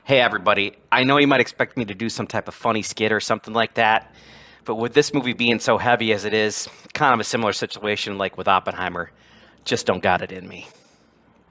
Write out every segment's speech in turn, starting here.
Hey everybody, I know you might expect me to do some type of funny skit or something like that, but with this movie being so heavy as it is, kind of a similar situation like with Oppenheimer, just don't got it in me.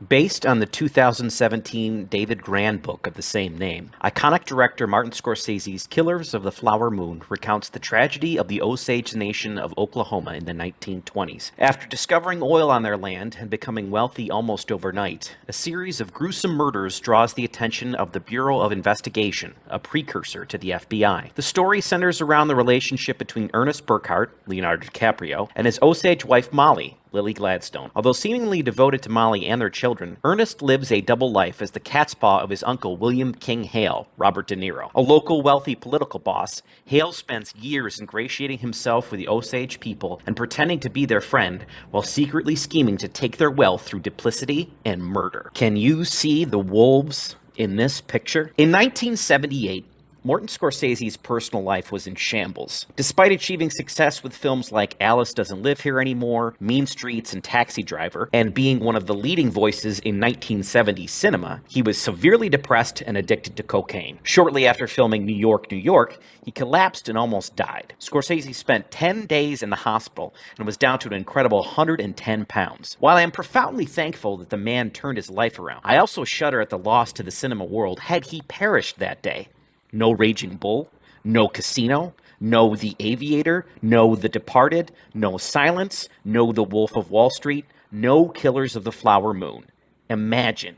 Based on the 2017 David Grann book of the same name, iconic director Martin Scorsese's Killers of the Flower Moon recounts the tragedy of the Osage Nation of Oklahoma in the 1920s. After discovering oil on their land and becoming wealthy almost overnight, a series of gruesome murders draws the attention of the Bureau of Investigation, a precursor to the FBI. The story centers around the relationship between Ernest Burkhart, Leonardo DiCaprio, and his Osage wife Molly, Lily Gladstone. Although seemingly devoted to Molly and their children, Ernest lives a double life as the catspaw of his uncle William King Hale, Robert De Niro. A local wealthy political boss, Hale spends years ingratiating himself with the Osage people and pretending to be their friend while secretly scheming to take their wealth through duplicity and murder. Can you see the wolves in this picture? In 1978, Martin Scorsese's personal life was in shambles. Despite achieving success with films like Alice Doesn't Live Here Anymore, Mean Streets, and Taxi Driver, and being one of the leading voices in 1970s cinema, he was severely depressed and addicted to cocaine. Shortly after filming New York, New York, he collapsed and almost died. Scorsese spent 10 days in the hospital and was down to an incredible 110 pounds. While I am profoundly thankful that the man turned his life around, I also shudder at the loss to the cinema world had he perished that day. No Raging Bull, no Casino, no The Aviator, no The Departed, no Silence, no The Wolf of Wall Street, no Killers of the Flower Moon. Imagine.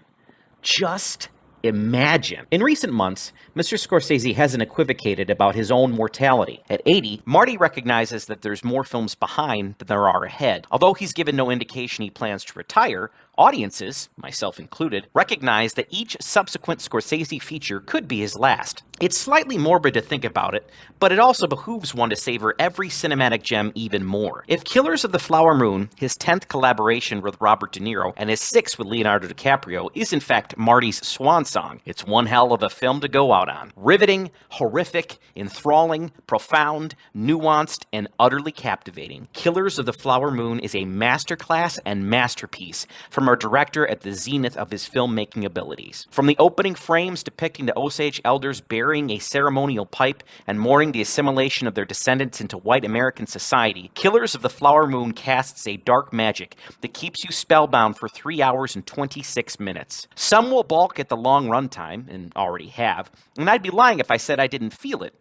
Just imagine. In recent months, Mr. Scorsese hasn't equivocated about his own mortality. At 80, Marty recognizes that there's more films behind than there are ahead. Although he's given no indication he plans to retire, audiences, myself included, recognize that each subsequent Scorsese feature could be his last. It's slightly morbid to think about it, but it also behooves one to savor every cinematic gem even more. If Killers of the Flower Moon, his 10th collaboration with Robert De Niro, and his 6th with Leonardo DiCaprio, is in fact Marty's swan song, it's one hell of a film to go out on. Riveting, horrific, enthralling, profound, nuanced, and utterly captivating. Killers of the Flower Moon is a masterclass and masterpiece from our director at the zenith of his filmmaking abilities. From the opening frames depicting the Osage elders burying a ceremonial pipe and mourning the assimilation of their descendants into white American society, Killers of the Flower Moon casts a dark magic that keeps you spellbound for 3 hours and 26 minutes. Some will balk at the long runtime, and already have, and I'd be lying if I said I didn't feel it.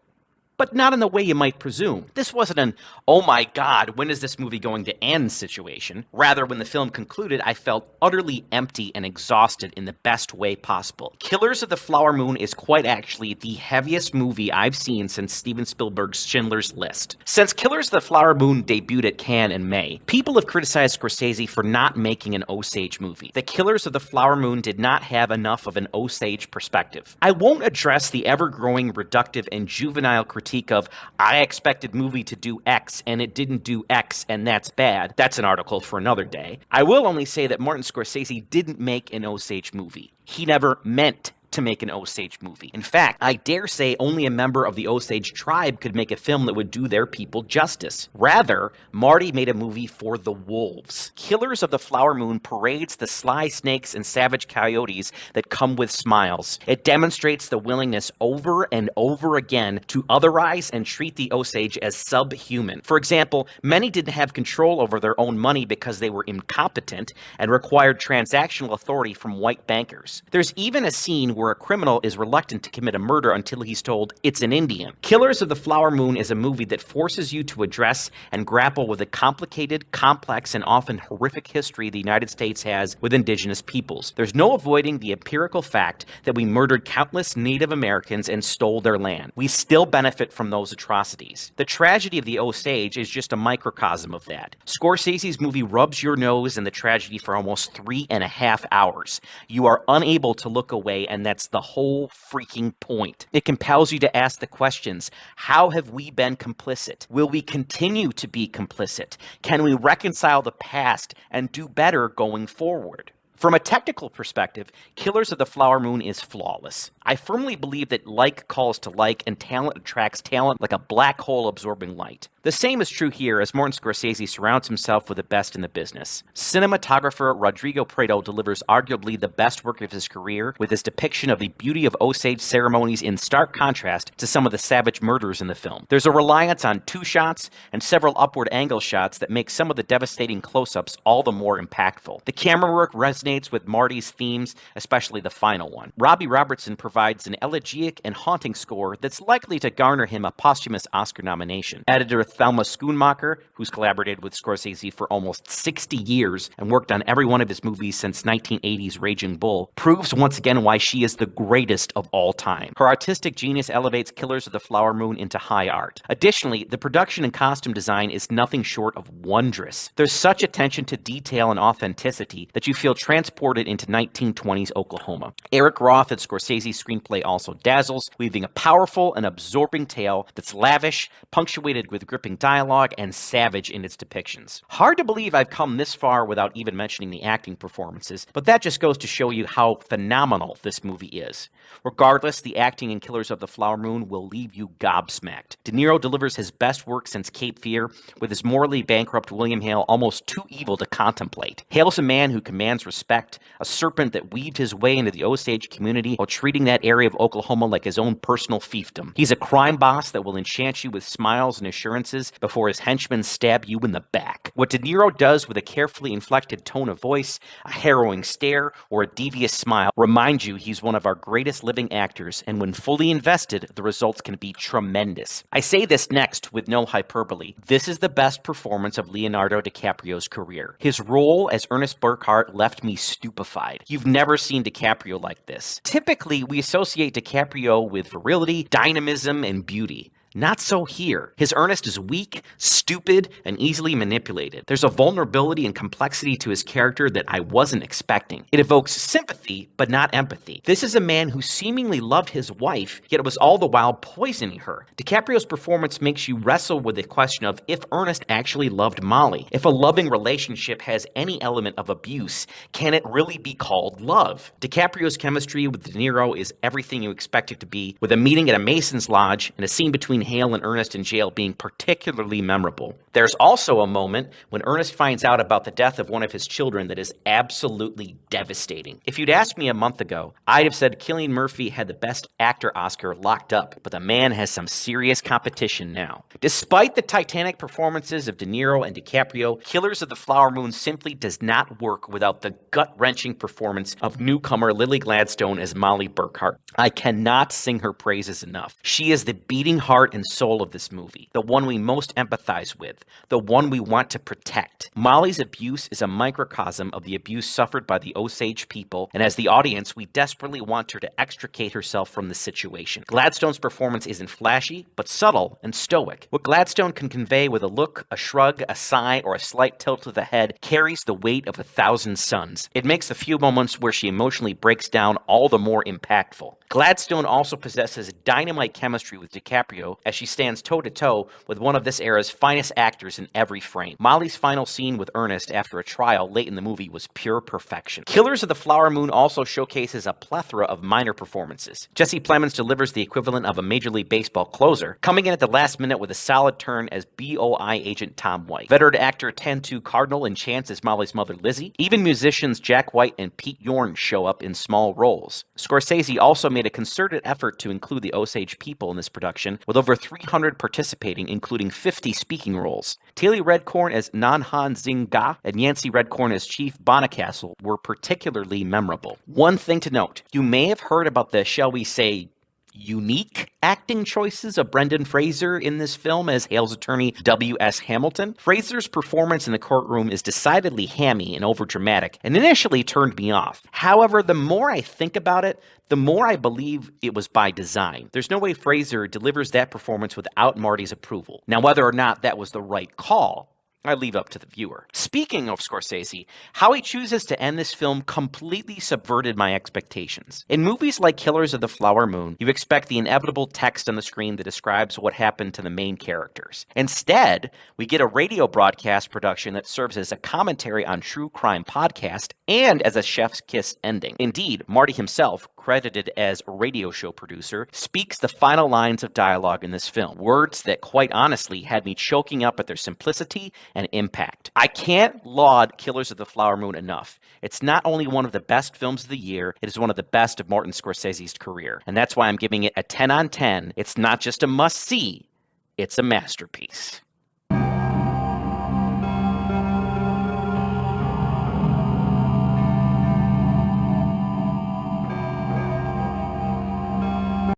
But not in the way you might presume. This wasn't an, oh my god, when is this movie going to end situation. Rather, when the film concluded, I felt utterly empty and exhausted in the best way possible. Killers of the Flower Moon is quite actually the heaviest movie I've seen since Steven Spielberg's Schindler's List. Since Killers of the Flower Moon debuted at Cannes in May, people have criticized Scorsese for not making an Osage movie. The Killers of the Flower Moon did not have enough of an Osage perspective. I won't address the ever-growing reductive and juvenile critique of, I expected movie to do X and it didn't do X and that's bad. That's an article for another day. I will only say that Martin Scorsese didn't make an Osage movie. He never meant to make an Osage movie. In fact, I dare say only a member of the Osage tribe could make a film that would do their people justice. Rather, Marty made a movie for the wolves. Killers of the Flower Moon parades the sly snakes and savage coyotes that come with smiles. It demonstrates the willingness over and over again to otherize and treat the Osage as subhuman. For example, many didn't have control over their own money because they were incompetent and required transactional authority from white bankers. There's even a scene where a criminal is reluctant to commit a murder until he's told it's an Indian. Killers of the Flower Moon is a movie that forces you to address and grapple with the complicated, complex, and often horrific history the United States has with indigenous peoples. There's no avoiding the empirical fact that we murdered countless Native Americans and stole their land. We still benefit from those atrocities. The tragedy of the Osage is just a microcosm of that. Scorsese's movie rubs your nose in the tragedy for almost 3.5 hours. You are unable to look away, and that's the whole freaking point. It compels you to ask the questions, how have we been complicit? Will we continue to be complicit? Can we reconcile the past and do better going forward? From a technical perspective, Killers of the Flower Moon is flawless. I firmly believe that like calls to like and talent attracts talent like a black hole absorbing light. The The same is true here as Martin Scorsese surrounds himself with the best in the business. Cinematographer Rodrigo Prieto delivers arguably the best work of his career with his depiction of the beauty of Osage ceremonies in stark contrast to some of the savage murders in the film. There's a reliance on two shots and several upward angle shots that make some of the devastating close-ups all the more impactful. The camera work resonates with Marty's themes, especially the final one. Robbie Robertson provides an elegiac and haunting score that's likely to garner him a posthumous Oscar nomination. Editor Thelma Schoonmaker, who's collaborated with Scorsese for almost 60 years and worked on every one of his movies since 1980's Raging Bull, proves once again why she is the greatest of all time. Her artistic genius elevates Killers of the Flower Moon into high art. Additionally, the production and costume design is nothing short of wondrous. There's such attention to detail and authenticity that you feel transported into 1920s Oklahoma. Eric Roth and Scorsese's screenplay also dazzles, weaving a powerful and absorbing tale that's lavish, punctuated with gripping dialogue, and savage in its depictions. Hard to believe I've come this far without even mentioning the acting performances, but that just goes to show you how phenomenal this movie is. Regardless, the acting in Killers of the Flower Moon will leave you gobsmacked. De Niro delivers his best work since Cape Fear, with his morally bankrupt William Hale almost too evil to contemplate. Hale's a man who commands respect, a serpent that weaved his way into the Osage community while treating that area of Oklahoma like his own personal fiefdom. He's a crime boss that will enchant you with smiles and assurances before his henchmen stab you in the back. What De Niro does with a carefully inflected tone of voice, a harrowing stare, or a devious smile reminds you he's one of our greatest living actors, and when fully invested, the results can be tremendous. I say this next with no hyperbole. This is the best performance of Leonardo DiCaprio's career. His role as Ernest Burkhart left me stupefied. You've never seen DiCaprio like this. Typically, we associate DiCaprio with virility, dynamism, and beauty. Not so here. His Ernest is weak, stupid, and easily manipulated. There's a vulnerability and complexity to his character that I wasn't expecting. It evokes sympathy, but not empathy. This is a man who seemingly loved his wife, yet was all the while poisoning her. DiCaprio's performance makes you wrestle with the question of if Ernest actually loved Molly. If a loving relationship has any element of abuse, can it really be called love? DiCaprio's chemistry with De Niro is everything you expect it to be, with a meeting at a Mason's Lodge and a scene between Hale and Ernest in jail being particularly memorable. There's also a moment when Ernest finds out about the death of one of his children that is absolutely devastating. If you'd asked me a month ago, I'd have said Cillian Murphy had the Best Actor Oscar locked up, but the man has some serious competition now. Despite the titanic performances of De Niro and DiCaprio, Killers of the Flower Moon simply does not work without the gut-wrenching performance of newcomer Lily Gladstone as Molly Burkhart. I cannot sing her praises enough. She is the beating heart and soul of this movie, the one we most empathize with, the one we want to protect. Molly's abuse is a microcosm of the abuse suffered by the Osage people, and as the audience, we desperately want her to extricate herself from the situation. Gladstone's performance isn't flashy, but subtle and stoic. What Gladstone can convey with a look, a shrug, a sigh, or a slight tilt of the head carries the weight of 1,000 suns. It makes the few moments where she emotionally breaks down all the more impactful. Gladstone also possesses dynamite chemistry with DiCaprio as she stands toe-to-toe with one of this era's finest actors in every frame. Molly's final scene with Ernest after a trial late in the movie was pure perfection. Killers of the Flower Moon also showcases a plethora of minor performances. Jesse Plemons delivers the equivalent of a Major League Baseball closer, coming in at the last minute with a solid turn as BOI agent Tom White. Veteran actor Tantu Cardinal enchants as Molly's mother Lizzie. Even musicians Jack White and Pete Yorn show up in small roles. Scorsese also made a concerted effort to include the Osage people in this production, with over 300 participating, including 50 speaking roles. Taylor Redcorn as Nanhan Zinga and Yancey Redcorn as Chief Bonacastle were particularly memorable. One thing to note, you may have heard about the, shall we say, unique acting choices of Brendan Fraser in this film as Hale's attorney W.S. Hamilton. Fraser's performance in the courtroom is decidedly hammy and overdramatic, and initially turned me off. However, the more I think about it, the more I believe it was by design. There's no way Fraser delivers that performance without Marty's approval. Now, whether or not that was the right call, I leave up to the viewer. Speaking of Scorsese, how he chooses to end this film completely subverted my expectations. In movies like Killers of the Flower Moon, you expect the inevitable text on the screen that describes what happened to the main characters. Instead, we get a radio broadcast production that serves as a commentary on true crime podcast and as a chef's kiss ending. Indeed, Marty himself credited as radio show producer, speaks the final lines of dialogue in this film. Words that, quite honestly, had me choking up at their simplicity and impact. I can't laud Killers of the Flower Moon enough. It's not only one of the best films of the year, it is one of the best of Martin Scorsese's career. And that's why I'm giving it a 10 on 10. It's not just a must-see, it's a masterpiece.